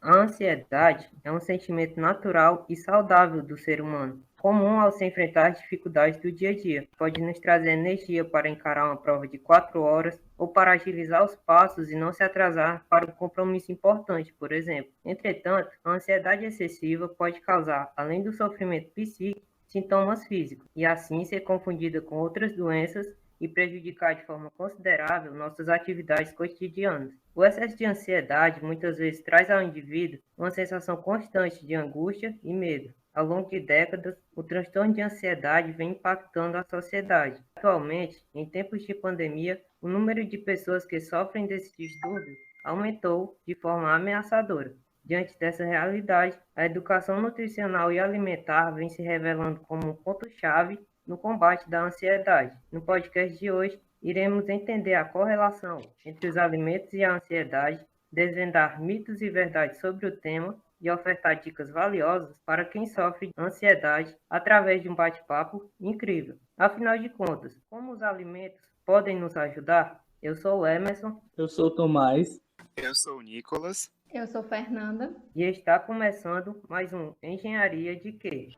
A ansiedade é um sentimento natural e saudável do ser humano, comum ao se enfrentar as dificuldades do dia a dia. Pode nos trazer energia para encarar uma prova de 4 horas ou para agilizar os passos e não se atrasar para um compromisso importante, por exemplo. Entretanto, a ansiedade excessiva pode causar, além do sofrimento psíquico, sintomas físicos e assim ser confundida com outras doenças e prejudicar de forma considerável nossas atividades cotidianas. O excesso de ansiedade muitas vezes traz ao indivíduo uma sensação constante de angústia e medo. Ao longo de décadas, o transtorno de ansiedade vem impactando a sociedade. Atualmente, em tempos de pandemia, o número de pessoas que sofrem desse distúrbio aumentou de forma ameaçadora. Diante dessa realidade, a educação nutricional e alimentar vem se revelando como um ponto-chave no combate da ansiedade. No podcast de hoje, iremos entender a correlação entre os alimentos e a ansiedade, desvendar mitos e verdades sobre o tema e ofertar dicas valiosas para quem sofre ansiedade através de um bate-papo incrível. Afinal de contas, como os alimentos podem nos ajudar? Eu sou o Emerson. Eu sou o Tomás. Eu sou o Nicolas. Eu sou Fernanda. E está começando mais um Engenharia de Quê?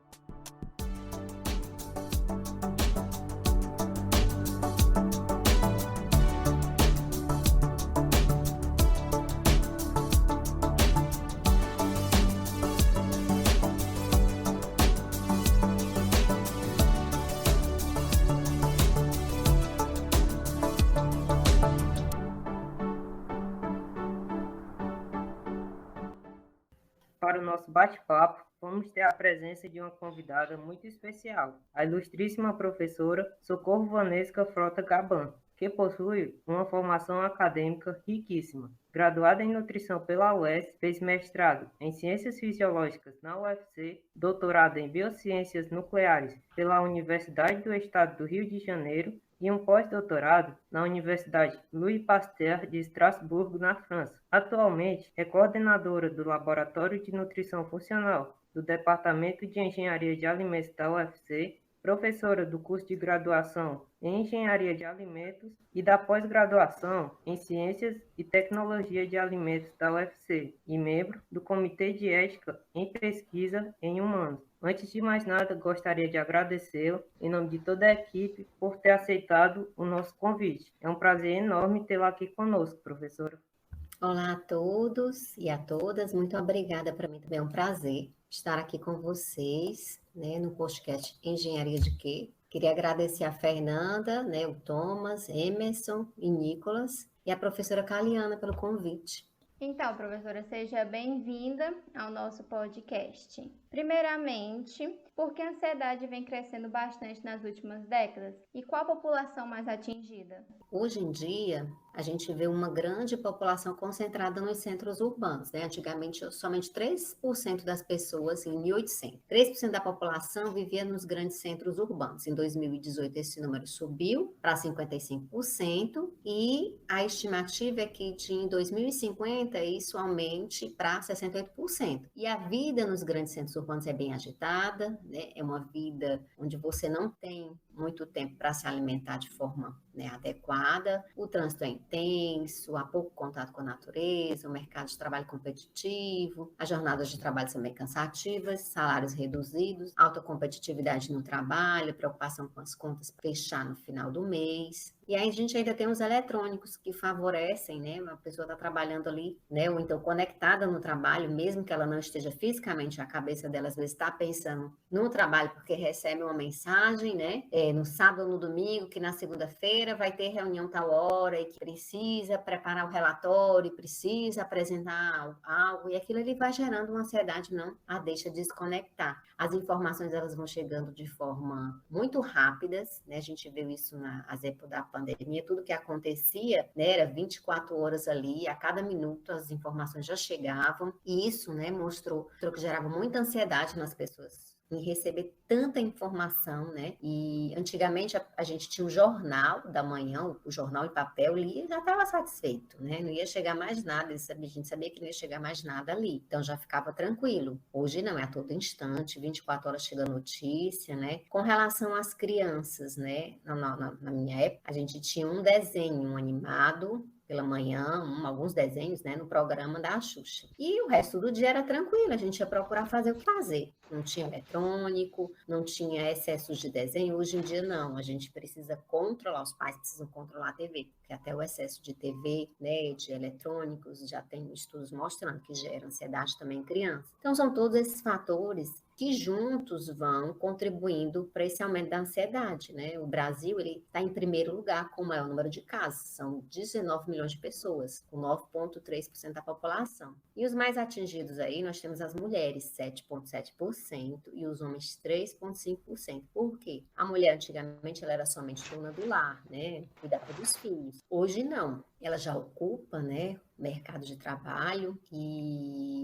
Para o nosso bate-papo, vamos ter a presença de uma convidada muito especial, a ilustríssima professora Socorro Vanesca Frota Gaban, que possui uma formação acadêmica riquíssima. Graduada em nutrição pela UES, fez mestrado em Ciências Fisiológicas na UFC, doutorado em Biociências Nucleares pela Universidade do Estado do Rio de Janeiro e um pós-doutorado na Universidade Louis Pasteur de Estrasburgo, na França. Atualmente é coordenadora do Laboratório de Nutrição Funcional do Departamento de Engenharia de Alimentos da UFC, professora do curso de graduação em Engenharia de Alimentos e da pós-graduação em Ciências e Tecnologia de Alimentos da UFC e membro do Comitê de Ética em Pesquisa em Humanos. Antes de mais nada, gostaria de agradecê-lo, em nome de toda a equipe, por ter aceitado o nosso convite. É um prazer enorme tê-la aqui conosco, professora. Olá a todos e a todas, muito obrigada. Para mim também é um prazer estar aqui com vocês, no podcast Engenharia de Quê? Queria agradecer a Fernanda, o Thomas, Emerson e Nicolas e a professora Caliana pelo convite. Então, professora, seja bem-vinda ao nosso podcast. Primeiramente, por que a ansiedade vem crescendo bastante nas últimas décadas e qual a população mais atingida? Hoje em dia, a gente vê uma grande população concentrada nos centros urbanos, Antigamente, somente 3% das pessoas, em 1800, 3% da população vivia nos grandes centros urbanos. Em 2018, esse número subiu para 55% e a estimativa é que em 2050 isso aumente para 68%. E a vida nos grandes centros urbanos é bem agitada, É uma vida onde você não tem muito tempo para se alimentar de forma adequada, o trânsito é intenso, há pouco contato com a natureza, o mercado de trabalho competitivo, as jornadas de trabalho são bem cansativas, salários reduzidos, alta competitividade no trabalho, preocupação com as contas para fechar no final do mês. E aí a gente ainda tem os eletrônicos que favorecem, a pessoa está trabalhando ali, ou então conectada no trabalho, mesmo que ela não esteja fisicamente, a cabeça dela às vezes está pensando no trabalho porque recebe uma mensagem, no sábado ou no domingo, que na segunda-feira vai ter reunião tal hora e que precisa preparar o relatório, precisa apresentar algo, e aquilo ele vai gerando uma ansiedade, não a deixa desconectar. As informações elas vão chegando de forma muito rápidas, A gente viu isso nas épocas da pandemia, tudo que acontecia, era 24 horas ali, a cada minuto as informações já chegavam, e isso, mostrou que gerava muita ansiedade nas pessoas em receber tanta informação, E antigamente a gente tinha um jornal da manhã, o jornal em papel, lia e já estava satisfeito, Não ia chegar mais nada, a gente sabia que não ia chegar mais nada ali, então já ficava tranquilo. Hoje não, é a todo instante, 24 horas chega notícia, Com relação às crianças, na minha época, a gente tinha um desenho animado pela manhã, alguns desenhos, né, no programa da Xuxa. E o resto do dia era tranquilo, a gente ia procurar fazer o que fazer. Não tinha eletrônico, não tinha excessos de desenho. Hoje em dia, não. A gente precisa controlar, os pais precisam controlar a TV, porque até o excesso de TV, né, de eletrônicos, já tem estudos mostrando que gera ansiedade também em crianças. Então, são todos esses fatores que juntos vão contribuindo para esse aumento da ansiedade, né? O Brasil, ele está em primeiro lugar com o maior número de casos, são 19 milhões de pessoas, com 9,3% da população. E os mais atingidos aí, nós temos as mulheres, 7,7%, e os homens, 3,5%. Por quê? A mulher, antigamente, ela era somente dona do lar, né? Cuidava dos filhos. Hoje, não. Ela já ocupa, né, mercado de trabalho,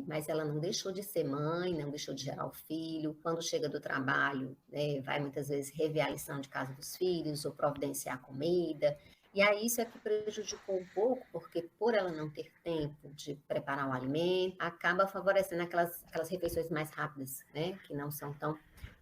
mas ela não deixou de ser mãe, não deixou de gerar o filho. Quando chega do trabalho, né, vai muitas vezes rever a lição de casa dos filhos ou providenciar a comida. E aí isso é que prejudicou um pouco, porque por ela não ter tempo de preparar o alimento, acaba favorecendo aquelas refeições mais rápidas, né, que não são tão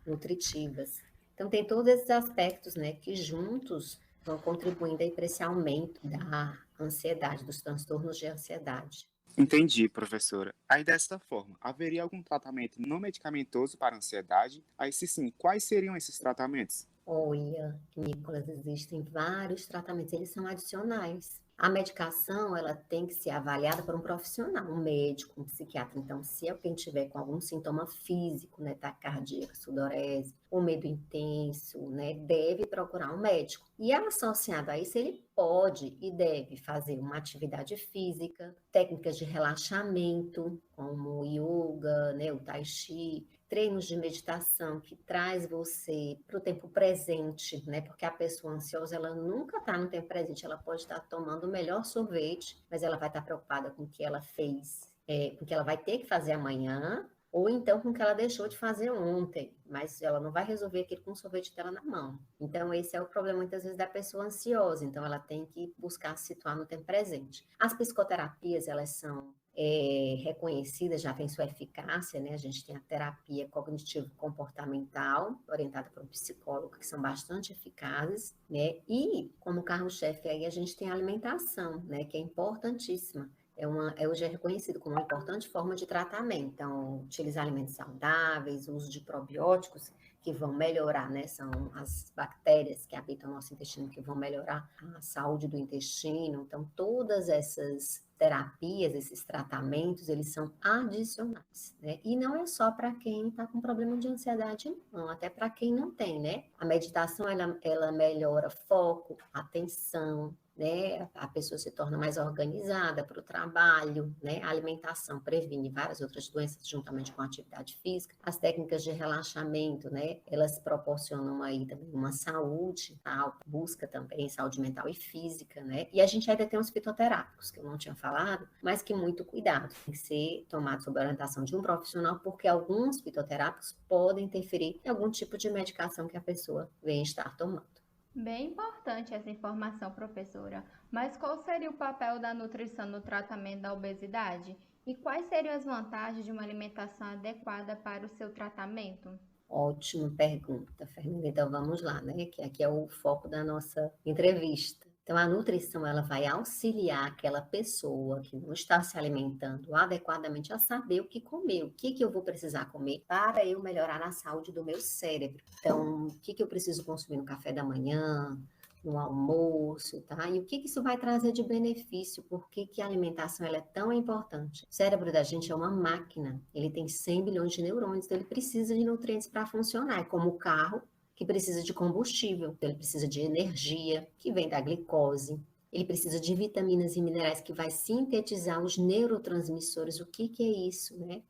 nutritivas. Então tem todos esses aspectos, né, que juntos vão contribuindo aí para esse aumento da ansiedade, dos transtornos de ansiedade. Entendi, professora. Aí, dessa forma, haveria algum tratamento não medicamentoso para a ansiedade? Aí, se sim, quais seriam esses tratamentos? Olha, Nicolas, existem vários tratamentos, eles são adicionais. A medicação, ela tem que ser avaliada por um profissional, um médico, um psiquiatra. Então, se alguém tiver com algum sintoma físico, né, taquicardia, sudorese, ou medo intenso, né, deve procurar um médico. E associado a isso, ele pode e deve fazer uma atividade física, técnicas de relaxamento, como o yoga, né, o tai chi, treinos de meditação que traz você para o tempo presente, né? Porque a pessoa ansiosa, ela nunca está no tempo presente, ela pode estar tomando o melhor sorvete, mas ela vai estar preocupada com o que ela fez, com o que ela vai ter que fazer amanhã, ou então com o que ela deixou de fazer ontem, mas ela não vai resolver aquilo com o sorvete dela na mão. Então, esse é o problema, muitas vezes, da pessoa ansiosa. Então, ela tem que buscar se situar no tempo presente. As psicoterapias, elas são reconhecida, já tem sua eficácia, né? A gente tem a terapia cognitivo-comportamental, orientada por um psicólogo, que são bastante eficazes, né? E, como carro-chefe, aí a gente tem a alimentação, né? Que é importantíssima. Hoje é reconhecido como uma importante forma de tratamento. Então, utilizar alimentos saudáveis, o uso de probióticos, que vão melhorar, né? São as bactérias que habitam o nosso intestino, que vão melhorar a saúde do intestino. Então, todas essas terapias, esses tratamentos, eles são adicionais, né? E não é só para quem está com problema de ansiedade, não, até para quem não tem, né? A meditação, ela melhora foco, atenção, né? A pessoa se torna mais organizada para o trabalho, né? A alimentação previne várias outras doenças juntamente com a atividade física. As técnicas de relaxamento, né? Elas proporcionam aí também uma saúde, tá? Busca também saúde mental e física, né? E a gente ainda tem os fitoterápicos, que eu não tinha falado, mas que muito cuidado, tem que ser tomado sob a orientação de um profissional, porque alguns fitoterápicos podem interferir em algum tipo de medicação que a pessoa venha estar tomando. Bem importante essa informação, professora. Mas qual seria o papel da nutrição no tratamento da obesidade? E quais seriam as vantagens de uma alimentação adequada para o seu tratamento? Ótima pergunta, Fernanda. Então vamos lá, né? Que aqui é o foco da nossa entrevista. Então, a nutrição, ela vai auxiliar aquela pessoa que não está se alimentando adequadamente a saber o que comer, o que eu vou precisar comer para eu melhorar a saúde do meu cérebro. Então, o que eu preciso consumir no café da manhã, no almoço, tá? E o que isso vai trazer de benefício? Por que a alimentação ela é tão importante? O cérebro da gente é uma máquina, ele tem 100 bilhões de neurônios, então ele precisa de nutrientes para funcionar, é como o carro, que precisa de combustível, então ele precisa de energia, que vem da glicose, ele precisa de vitaminas e minerais que vai sintetizar os neurotransmissores. O que é isso, né?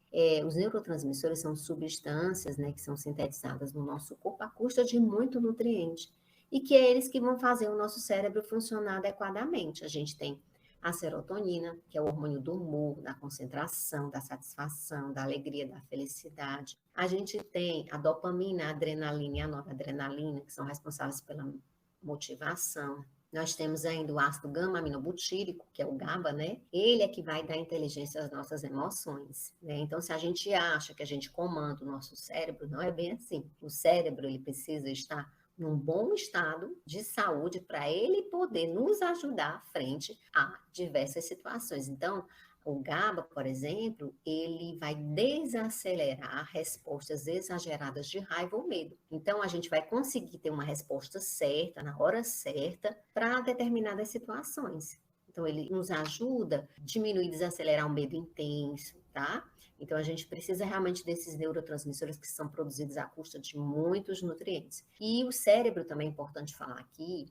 Os neurotransmissores são substâncias, né, que são sintetizadas no nosso corpo à custa de muito nutriente, e que é eles que vão fazer o nosso cérebro funcionar adequadamente. A gente tem a serotonina, que é o hormônio do humor, da concentração, da satisfação, da alegria, da felicidade. A gente tem a dopamina, a adrenalina e a noradrenalina, que são responsáveis pela motivação. Nós temos ainda o ácido gama-aminobutírico, que é o GABA, né? Ele é que vai dar inteligência às nossas emoções, né? Então, se a gente acha que a gente comanda o nosso cérebro, não é bem assim. O cérebro, ele precisa estar num bom estado de saúde para ele poder nos ajudar frente a diversas situações. Então, o GABA, por exemplo, ele vai desacelerar respostas exageradas de raiva ou medo. Então, a gente vai conseguir ter uma resposta certa, na hora certa, para determinadas situações. Então, ele nos ajuda a diminuir e desacelerar o medo intenso, tá? Então, a gente precisa realmente desses neurotransmissores que são produzidos à custa de muitos nutrientes. E o cérebro, também é importante falar aqui,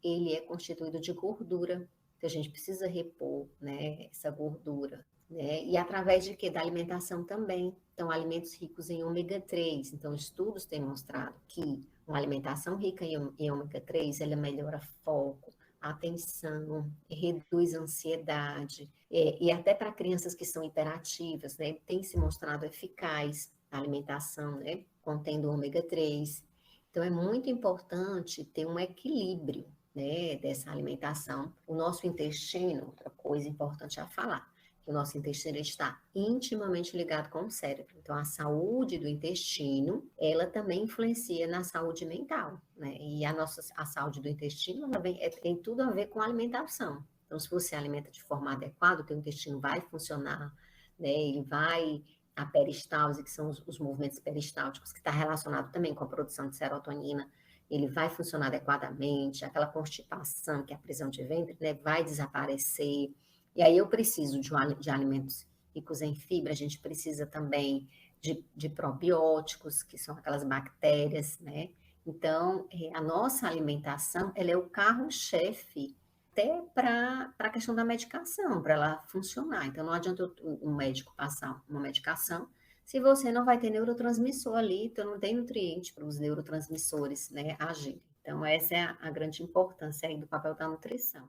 ele é constituído de gordura. Então, a gente precisa repor, né, essa gordura. Né? E através de quê? Da alimentação também. Então, alimentos ricos em ômega 3. Então, estudos têm mostrado que uma alimentação rica em ômega 3, ela melhora foco, atenção, reduz a ansiedade, e até para crianças que são hiperativas, né, tem se mostrado eficaz a alimentação, né, contendo ômega 3. Então, é muito importante ter um equilíbrio, né, dessa alimentação. O nosso intestino, outra coisa importante a falar, que o nosso intestino está intimamente ligado com o cérebro. Então, a saúde do intestino, ela também influencia na saúde mental, né? E a saúde do intestino, ela tem tudo a ver com a alimentação. Então, se você alimenta de forma adequada, o teu intestino vai funcionar, né? Ele vai... A peristalse, que são os movimentos peristálticos, que está relacionado também com a produção de serotonina, ele vai funcionar adequadamente, aquela constipação, que é a prisão de ventre, né, vai desaparecer. E aí eu preciso de alimentos ricos em fibra, a gente precisa também de probióticos, que são aquelas bactérias, né? Então, a nossa alimentação, ela é o carro-chefe até para a questão da medicação, para ela funcionar. Então, não adianta o médico passar uma medicação se você não vai ter neurotransmissor ali, então não tem nutriente para os neurotransmissores, né, agirem. Então, essa é a grande importância aí do papel da nutrição.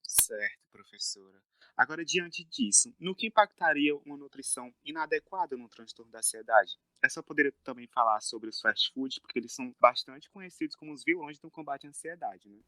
Certo, professora. Agora, diante disso, no que impactaria uma nutrição inadequada no transtorno da ansiedade? Essa poderia também falar sobre os fast foods, porque eles são bastante conhecidos como os vilões do combate à ansiedade, né?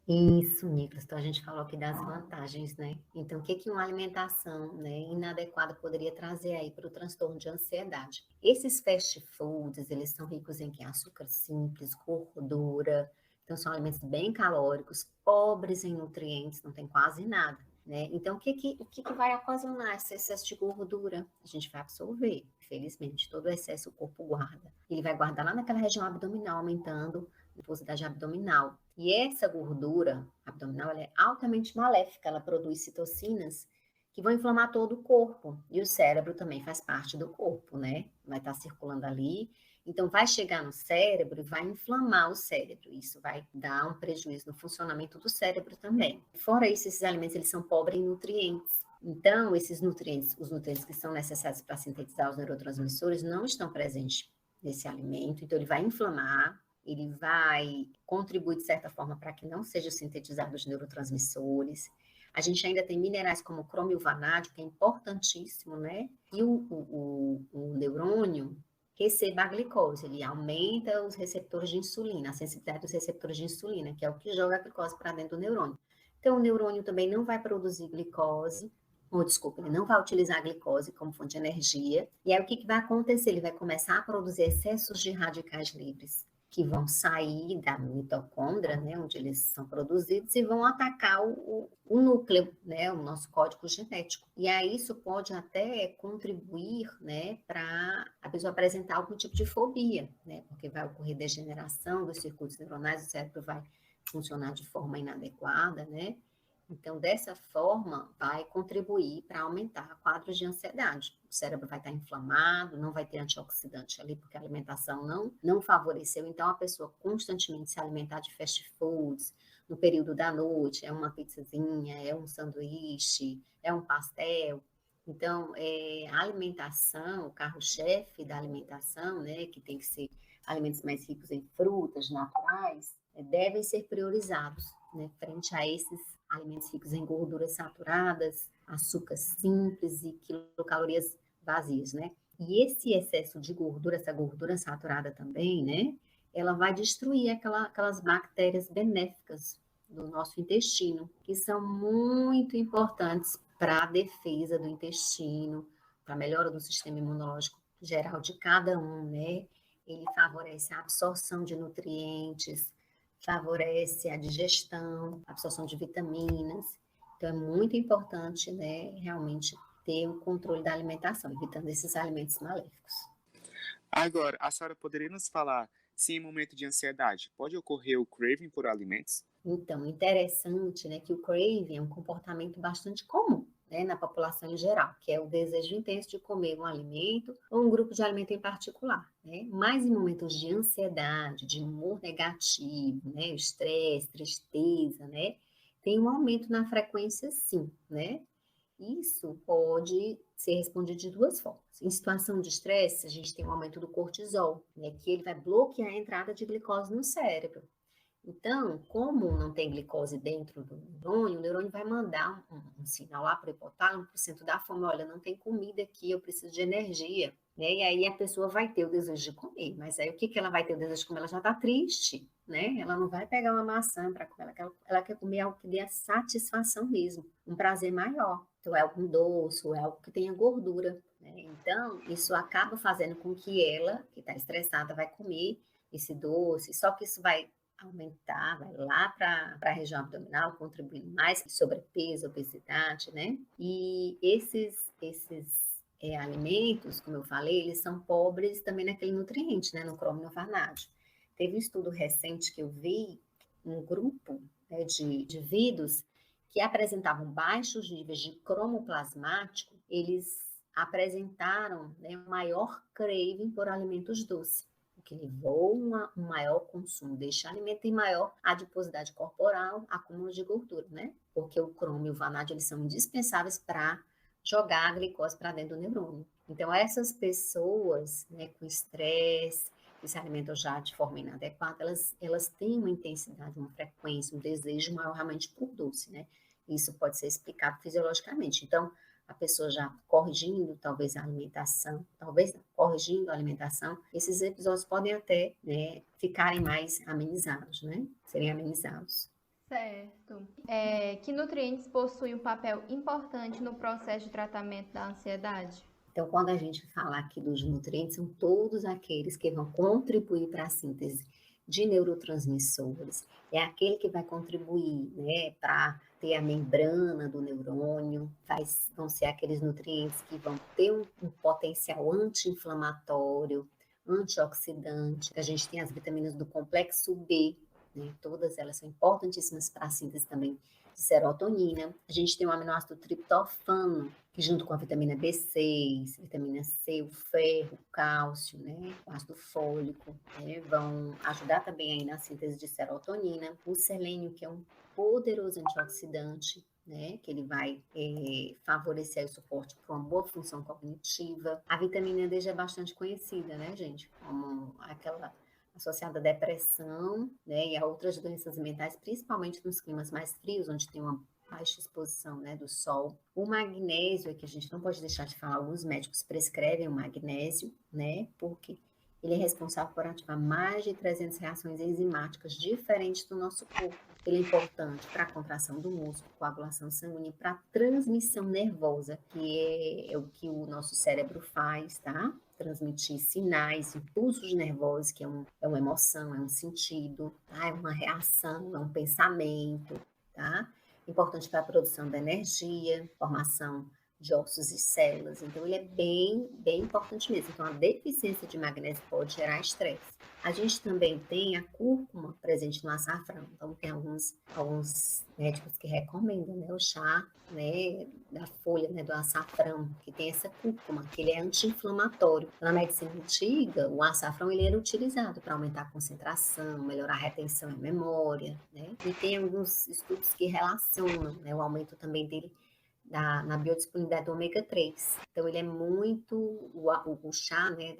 Isso, Nicolas. Então, a gente falou aqui das vantagens, né? Então, o que que uma alimentação, né, inadequada poderia trazer aí para o transtorno de ansiedade? Esses fast foods, eles são ricos em açúcar simples, gordura. Então, são alimentos bem calóricos, pobres em nutrientes, não tem quase nada, né? Então, o que vai ocasionar esse excesso de gordura? A gente vai absorver, infelizmente. Todo o excesso o corpo guarda. Ele vai guardar lá naquela região abdominal, aumentando a mucosidade abdominal. E essa gordura abdominal, ela é altamente maléfica, ela produz citocinas que vão inflamar todo o corpo. E o cérebro também faz parte do corpo, né? Vai estar circulando ali. Então, vai chegar no cérebro e vai inflamar o cérebro. Isso vai dar um prejuízo no funcionamento do cérebro também. Fora isso, esses alimentos, eles são pobres em nutrientes. Então, esses nutrientes, os nutrientes que são necessários para sintetizar os neurotransmissores, não estão presentes nesse alimento. Então, ele vai inflamar, ele vai contribuir, de certa forma, para que não sejam sintetizados os neurotransmissores. A gente ainda tem minerais como o cromo e o vanádio, que é importantíssimo, né? E o neurônio receba a glicose, ele aumenta os receptores de insulina, a sensibilidade dos receptores de insulina, que é o que joga a glicose para dentro do neurônio. Então, o neurônio também não vai produzir glicose, ou desculpa, ele não vai utilizar a glicose como fonte de energia. E aí, o que vai acontecer? Ele vai começar a produzir excessos de radicais livres, que vão sair da mitocôndria, né, onde eles são produzidos, e vão atacar o núcleo, né, o nosso código genético. E aí isso pode até contribuir, né, para a pessoa apresentar algum tipo de fobia, né, porque vai ocorrer degeneração dos circuitos neuronais, o cérebro vai funcionar de forma inadequada, né. Então, dessa forma, vai contribuir para aumentar quadros de ansiedade. O cérebro vai estar inflamado, não vai ter antioxidante ali, porque a alimentação não favoreceu. Então, a pessoa constantemente se alimentar de fast foods, no período da noite, é uma pizzazinha, é um sanduíche, é um pastel. Então, a alimentação, o carro-chefe da alimentação, né, que tem que ser alimentos mais ricos em frutas, naturais, devem ser priorizados, né, frente a esses alimentos ricos em gorduras saturadas, açúcar simples e quilocalorias vazias, né? E esse excesso de gordura, essa gordura saturada também, né? Ela vai destruir aquelas bactérias benéficas do nosso intestino, que são muito importantes para a defesa do intestino, para a melhora do sistema imunológico geral de cada um, né? ele favorece a absorção de nutrientes, favorece a digestão, a absorção de vitaminas. Então, é muito importante, né, realmente ter o controle da alimentação, evitando esses alimentos maléficos. Agora, a senhora poderia nos falar se em momento de ansiedade pode ocorrer o craving por alimentos? Então, interessante, né, que o craving é um comportamento bastante comum, né, na população em geral, que é o desejo intenso de comer um alimento ou um grupo de alimento em particular, né? Mas em momentos de ansiedade, de humor negativo, né, estresse, tristeza, né, tem um aumento na frequência, sim, né? Isso pode ser respondido de duas formas. Em situação de estresse, a gente tem um aumento do cortisol, né, que ele vai bloquear a entrada de glicose no cérebro. Então, como não tem glicose dentro do neurônio, o neurônio vai mandar um sinal lá para o hipotálamo, para o centro da fome, olha, não tem comida aqui, eu preciso de energia, né? E aí a pessoa vai ter o desejo de comer, mas aí o que ela vai ter o desejo de comer? Ela já está triste, né? Ela não vai pegar uma maçã para comer, ela quer comer algo que dê a satisfação mesmo, um prazer maior. Então, é algo doce, ou é algo que tenha gordura, né? Então, isso acaba fazendo com que ela, que está estressada, vai comer esse doce, só que isso vai aumentar, vai lá para a região abdominal, contribuindo mais com sobrepeso, obesidade, né? E esses alimentos, como eu falei, eles são pobres também naquele nutriente, né? No cromo e no vanádio. Teve um estudo recente que eu vi, um grupo, né, de indivíduos que apresentavam baixos níveis de cromo plasmático, eles apresentaram, né, um maior craving por alimentos doces, o que levou a um maior consumo deste alimento e maior adiposidade corporal, acúmulo de gordura, né? Porque o cromo e o vanádio, eles são indispensáveis para jogar a glicose para dentro do neurônio. Então, essas pessoas, né, com estresse, que se alimentam já de forma inadequada, elas têm uma intensidade, uma frequência, um desejo maior realmente por doce, né? Isso pode ser explicado fisiologicamente. Então, a pessoa já corrigindo talvez a alimentação, corrigindo a alimentação, esses episódios podem até, né, ficarem mais amenizados, né? Serem amenizados. Certo. Que nutrientes possuem um papel importante no processo de tratamento da ansiedade? Então, quando a gente fala aqui dos nutrientes, são todos aqueles que vão contribuir para a síntese de neurotransmissores, é aquele que vai contribuir, né, para ter a membrana do neurônio, vão ser aqueles nutrientes que vão ter um potencial anti-inflamatório, antioxidante. A gente tem as vitaminas do complexo B, né, todas elas são importantíssimas para a síntese também de serotonina. A gente tem o aminoácido triptofano, que junto com a vitamina B6, vitamina C, o ferro, o cálcio, né, o ácido fólico, né, vão ajudar também aí na síntese de serotonina. O selênio, que é um poderoso antioxidante, né, que ele vai favorecer o suporte para uma boa função cognitiva. A vitamina D já é bastante conhecida, né, gente, como aquela associada à depressão, né, e a outras doenças mentais, principalmente nos climas mais frios, onde tem uma baixa exposição, né, do sol. O magnésio, é que a gente não pode deixar de falar, alguns médicos prescrevem o magnésio, né, porque ele é responsável por ativar mais de 300 reações enzimáticas diferentes do nosso corpo. Ele é importante para a contração do músculo, coagulação sanguínea, para a transmissão nervosa, que é o que o nosso cérebro faz, tá? Transmitir sinais, impulsos nervosos, que é uma emoção, é um sentido, tá? É uma reação, é um pensamento, tá? Importante para a produção da energia, formação de ossos e células. Então, ele é bem importante mesmo. Então, a deficiência de magnésio pode gerar estresse. A gente também tem a cúrcuma presente no açafrão. Então, tem alguns médicos que recomendam, né, o chá, né, da folha, né, do açafrão, que tem essa cúrcuma, que ele é anti-inflamatório. Na medicina antiga, o açafrão ele era utilizado para aumentar a concentração, melhorar a retenção e a memória, né? E tem alguns estudos que relacionam, né, o aumento também dele na biodisponibilidade do ômega 3. Então, ele é muito, o chá, né,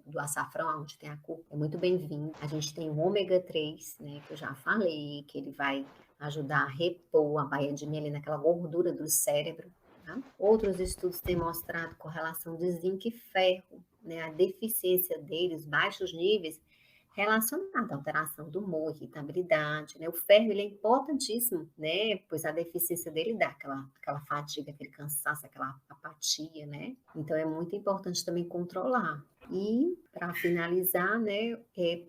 do açafrão, onde tem a cúrcuma, é muito bem-vindo. A gente tem o ômega 3, né, que eu já falei, que ele vai ajudar a repor a baía de mielina, aquela gordura do cérebro. Tá? Outros estudos têm mostrado correlação de zinco e ferro, né, a deficiência deles, baixos níveis, relacionada à alteração do humor, irritabilidade, né? O ferro, ele é importantíssimo, né? Pois a deficiência dele dá aquela fadiga, aquele cansaço, aquela apatia, né? Então, é muito importante também controlar. E, para finalizar, né,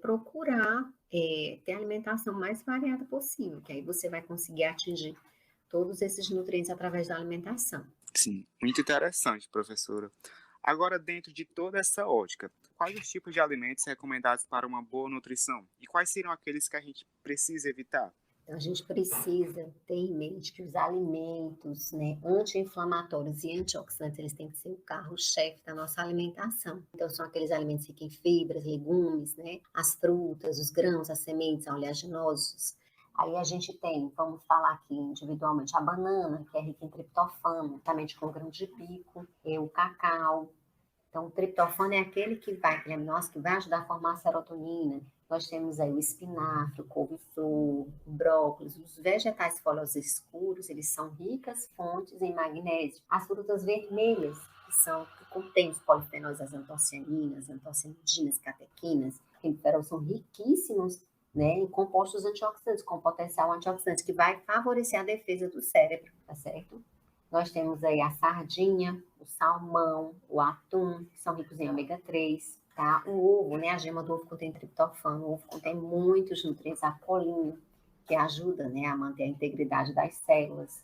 procurar ter a alimentação mais variada possível, que aí você vai conseguir atingir todos esses nutrientes através da alimentação. Sim, muito interessante, professora. Agora, dentro de toda essa ótica, quais os tipos de alimentos recomendados para uma boa nutrição? E quais seriam aqueles que a gente precisa evitar? Então, a gente precisa ter em mente que os alimentos, né, anti-inflamatórios e antioxidantes, eles têm que ser o carro-chefe da nossa alimentação. Então, são aqueles alimentos ricos em fibras, legumes, né, as frutas, os grãos, as sementes, oleaginosos. Aí a gente tem, vamos falar aqui individualmente, a banana, que é rica em triptofano, juntamente com grão de bico, e o cacau. Então, o triptofano é aquele aminoácido que vai ajudar a formar a serotonina. Nós temos aí o espinafre, o couve-flor, o brócolis, os vegetais folhosos escuros, eles são ricas fontes em magnésio. As frutas vermelhas, que contêm os polifenóis, as antocianinas, antocianidinas, catequinas, são riquíssimos, né, em compostos antioxidantes, com potencial antioxidante, que vai favorecer a defesa do cérebro, tá certo? Nós temos aí a sardinha, o salmão, o atum, que são ricos em ômega 3, tá? O ovo, né? A gema do ovo contém triptofano, o ovo contém muitos nutrientes, a colina, que ajuda, né, a manter a integridade das células,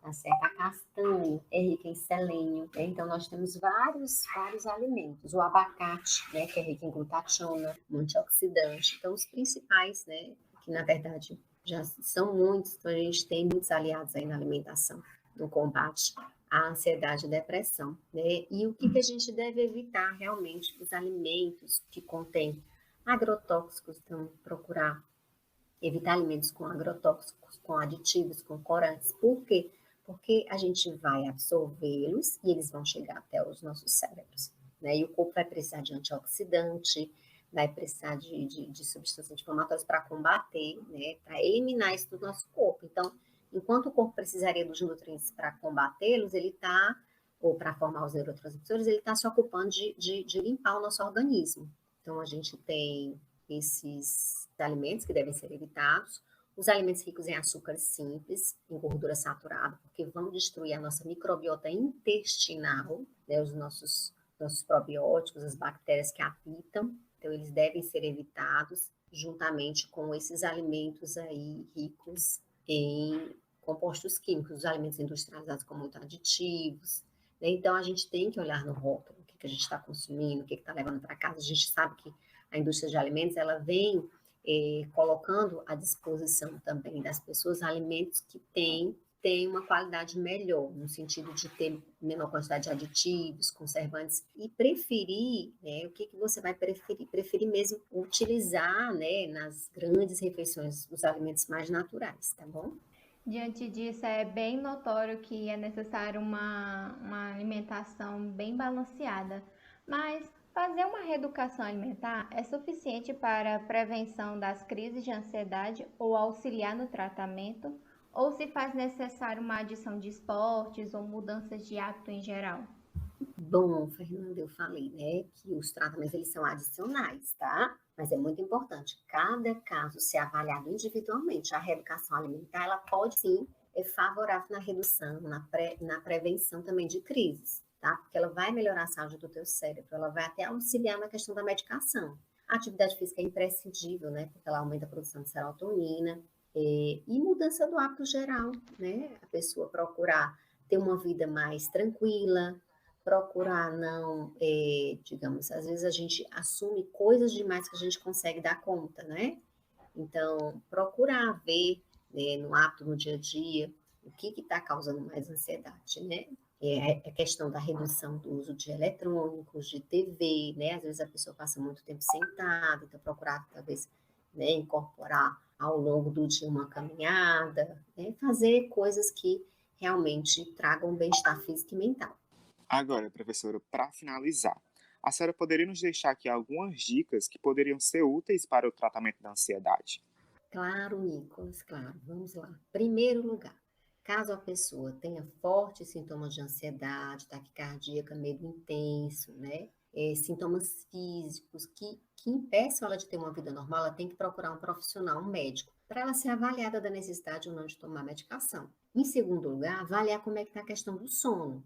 tá certo? A castanha é rica em selênio, né? Então nós temos vários alimentos. O abacate, né, que é rico em glutationa, um antioxidante. Então os principais, né, que na verdade já são muitos, então a gente tem muitos aliados aí na alimentação, no combate à ansiedade e depressão, né? E o que a gente deve evitar realmente? Os alimentos que contêm agrotóxicos, então procurar evitar alimentos com agrotóxicos, com aditivos, com corantes. Por quê? Porque a gente vai absorvê-los e eles vão chegar até os nossos cérebros, né? E o corpo vai precisar de antioxidante, vai precisar de substâncias anti-inflamatórias para combater, né? Para eliminar isso do nosso corpo. Então, enquanto o corpo precisaria dos nutrientes para combatê-los, ele está, ou para formar os neurotransmissores, ele está se ocupando de limpar o nosso organismo. Então, a gente tem esses alimentos que devem ser evitados, os alimentos ricos em açúcares simples, em gordura saturada, porque vão destruir a nossa microbiota intestinal, né, os nossos probióticos, as bactérias que habitam, então eles devem ser evitados, juntamente com esses alimentos aí ricos em compostos químicos, os alimentos industrializados com muitos aditivos, né? Então a gente tem que olhar no rótulo, o que a gente está consumindo, o que está levando para casa. A gente sabe que a indústria de alimentos, ela vem colocando à disposição também das pessoas alimentos que têm uma qualidade melhor, no sentido de ter menor quantidade de aditivos, conservantes, e preferir, né, o que você vai preferir? Preferir mesmo utilizar, né, nas grandes refeições, os alimentos mais naturais, tá bom? Diante disso, é bem notório que é necessário uma alimentação bem balanceada, mas fazer uma reeducação alimentar é suficiente para a prevenção das crises de ansiedade ou auxiliar no tratamento, ou se faz necessário uma adição de esportes ou mudanças de hábito em geral? Bom, Fernanda, eu falei, né, que os tratamentos eles são adicionais, tá? Mas é muito importante cada caso ser avaliado individualmente. A reeducação alimentar, ela pode sim ser favorável na redução, na prevenção também de crises, tá? Porque ela vai melhorar a saúde do teu cérebro, ela vai até auxiliar na questão da medicação. A atividade física é imprescindível, né? Porque ela aumenta a produção de serotonina e mudança do hábito geral, né? A pessoa procurar ter uma vida mais tranquila, procurar não, digamos, às vezes a gente assume coisas demais que a gente consegue dar conta, né? Então, procurar ver, né, no hábito, no dia a dia, o que está causando mais ansiedade, né? A questão da redução do uso de eletrônicos, de TV, né? Às vezes a pessoa passa muito tempo sentada, então procurar, talvez, né, incorporar ao longo do dia uma caminhada, né? Fazer coisas que realmente tragam bem-estar físico e mental. Agora, professora, para finalizar, a senhora poderia nos deixar aqui algumas dicas que poderiam ser úteis para o tratamento da ansiedade? Claro, Nicolas, claro. Vamos lá. Primeiro lugar, caso a pessoa tenha fortes sintomas de ansiedade, taquicardia, medo intenso, né? sintomas físicos que impeçam ela de ter uma vida normal, ela tem que procurar um profissional, um médico, para ela ser avaliada da necessidade ou não de tomar medicação. Em segundo lugar, avaliar como é que está a questão do sono,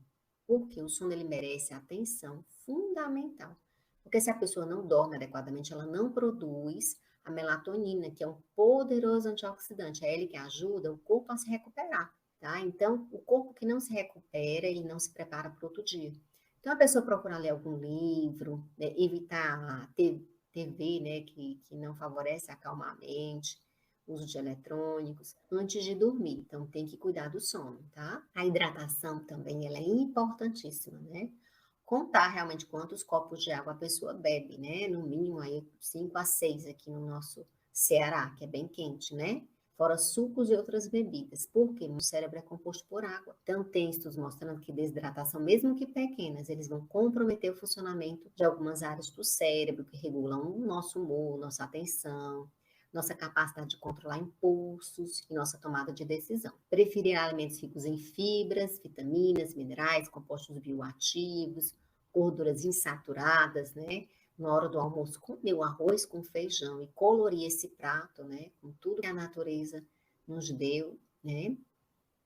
porque o sono ele merece atenção fundamental. Porque se a pessoa não dorme adequadamente, ela não produz a melatonina, que é um poderoso antioxidante, é ele que ajuda o corpo a se recuperar, tá? Então, o corpo que não se recupera, ele não se prepara para outro dia. Então, a pessoa procurar ler algum livro, né, evitar a TV, né, que não favorece acalmar a mente, uso de eletrônicos, antes de dormir. Então, tem que cuidar do sono, tá? A hidratação também, ela é importantíssima, né? Contar realmente quantos copos de água a pessoa bebe, né? No mínimo aí 5 a 6 aqui no nosso Ceará, que é bem quente, né? Fora sucos e outras bebidas. Por quê? O cérebro é composto por água. Então, tem estudos mostrando que desidratação, mesmo que pequenas, eles vão comprometer o funcionamento de algumas áreas do cérebro que regulam o nosso humor, nossa atenção, nossa capacidade de controlar impulsos e nossa tomada de decisão. Preferir alimentos ricos em fibras, vitaminas, minerais, compostos bioativos, gorduras insaturadas, né? Na hora do almoço, comer o arroz com feijão e colorir esse prato, né? Com tudo que a natureza nos deu, né?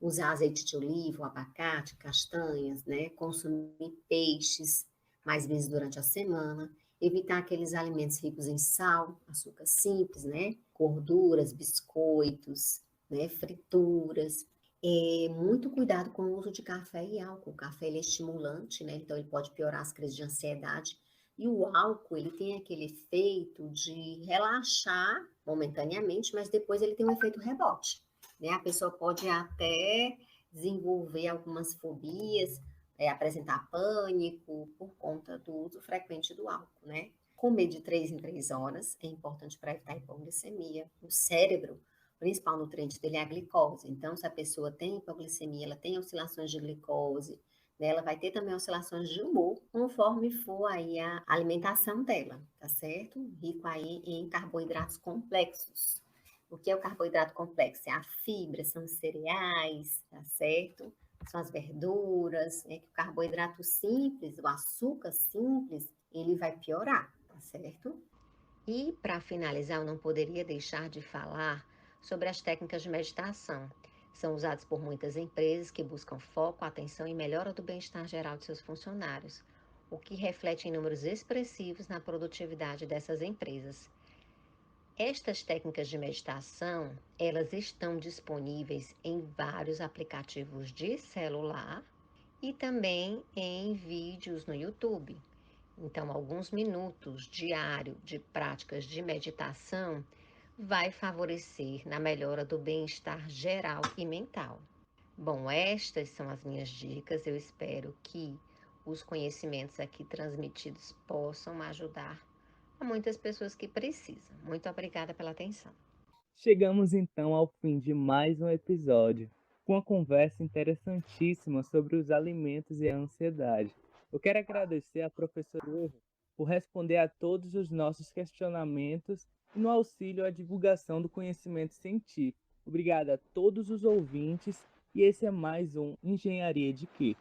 Usar azeite de oliva, abacate, castanhas, né? Consumir peixes mais vezes durante a semana. Evitar aqueles alimentos ricos em sal, açúcar simples, né? Gorduras, biscoitos, né? Frituras. Muito cuidado com o uso de café e álcool. O café ele é estimulante, né? Então ele pode piorar as crises de ansiedade. E o álcool, ele tem aquele efeito de relaxar momentaneamente, mas depois ele tem um efeito rebote, né? A pessoa pode até desenvolver algumas fobias, apresentar pânico por conta do uso frequente do álcool, né? Comer de 3 em 3 horas é importante para evitar hipoglicemia. O cérebro, o principal nutriente dele é a glicose. Então, se a pessoa tem hipoglicemia, ela tem oscilações de glicose, né? Ela vai ter também oscilações de humor, conforme for aí a alimentação dela, tá certo? Rico aí em carboidratos complexos. O que é o carboidrato complexo? É a fibra, são os cereais, tá certo? São as verduras, né? Que o carboidrato simples, o açúcar simples, ele vai piorar, tá certo? E para finalizar, eu não poderia deixar de falar sobre as técnicas de meditação. São usadas por muitas empresas que buscam foco, atenção e melhora do bem-estar geral de seus funcionários, o que reflete em números expressivos na produtividade dessas empresas. Estas técnicas de meditação, elas estão disponíveis em vários aplicativos de celular e também em vídeos no YouTube. Então, alguns minutos diário de práticas de meditação vai favorecer na melhora do bem-estar geral e mental. Bom, estas são as minhas dicas. Eu espero que os conhecimentos aqui transmitidos possam ajudar a muitas pessoas que precisam. Muito obrigada pela atenção. Chegamos então ao fim de mais um episódio, com uma conversa interessantíssima sobre os alimentos e a ansiedade. Eu quero agradecer à professora Urra por responder a todos os nossos questionamentos e no auxílio à divulgação do conhecimento científico. Obrigado a todos os ouvintes e esse é mais um Engenharia de Quê?